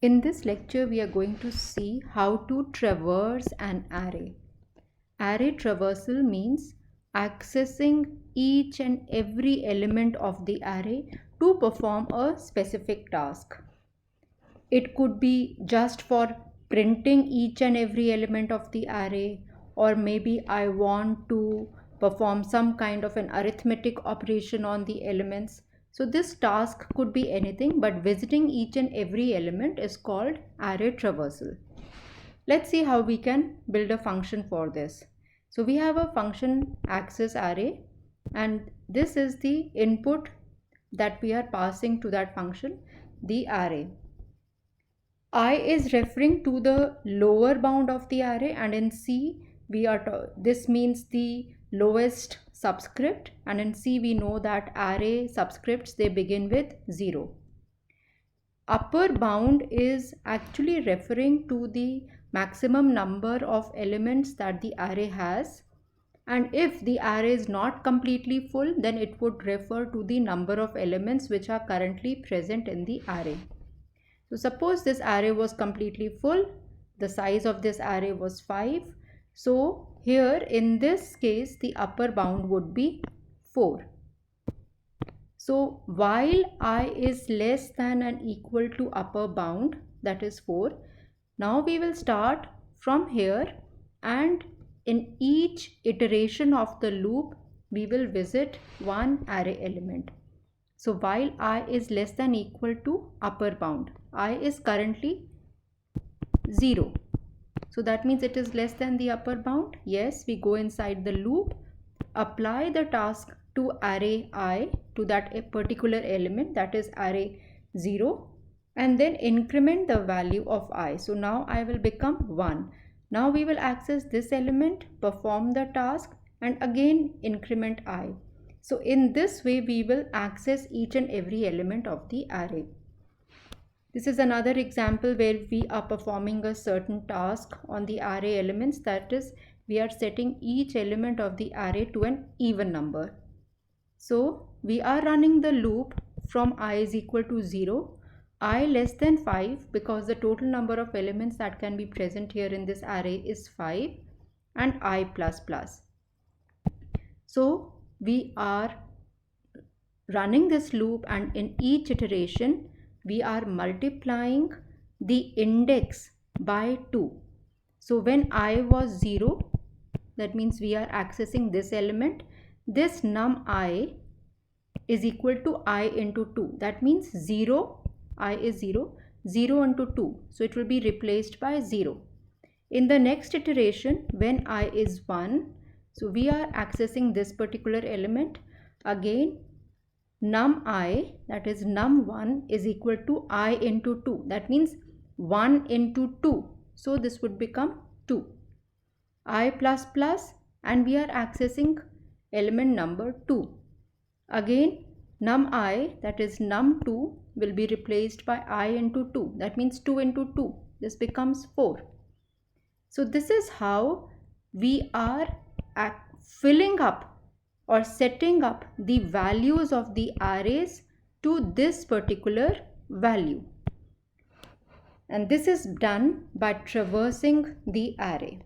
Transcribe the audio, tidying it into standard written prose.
In this lecture, we are going to see how to traverse an array. Array traversal means accessing each and every element of the array to perform a specific task. It could be just for printing each and every element of the array, or maybe I want to perform some kind of an arithmetic operation on the elements. So this task could be anything, but visiting each and every element is called array traversal. Let's see how we can build a function for this. So we have a function access array, and this is the input that we are passing to that function, the array. I is referring to the lower bound of the array, and in C this means the lowest subscript, and in C we know that array subscripts, they begin with 0. Upper bound is actually referring to the maximum number of elements that the array has, and if the array is not completely full, then it would refer to the number of elements which are currently present in the array. So suppose this array was completely full, the size of this array was 5. So here in this case, the upper bound would be 4. So while I is less than and equal to upper bound, that is 4, now we will start from here, and in each iteration of the loop, we will visit one array element. So while I is less than equal to upper bound, I is currently 0. So that means it is less than the upper bound. Yes, we go inside the loop, apply the task to array I, to that a particular element, that is array 0, and then increment the value of I. So now I will become 1. Now we will access this element, perform the task, and again increment I. So in this way, we will access each and every element of the array. This is another example where we are performing a certain task on the array elements, that is, we are setting each element of the array to an even number. So we are running the loop from I is equal to 0, I less than 5, because the total number of elements that can be present here in this array is 5, and I plus plus. So we are running this loop, and in each iteration we are multiplying the index by 2. So when I was 0, that means we are accessing this element. This num I is equal to I into 2. That means 0, I is 0, 0 into 2. So it will be replaced by 0. In the next iteration, when I is 1, so we are accessing this particular element. Again, num I, that is num 1, is equal to I into 2. That means 1 into 2. So this would become 2. I plus plus, and we are accessing element number 2. Again, num I, that is num 2, will be replaced by I into 2. That means 2 into 2. This becomes 4. So this is how we are filling up or setting up the values of the arrays to this particular value. And this is done by traversing the array.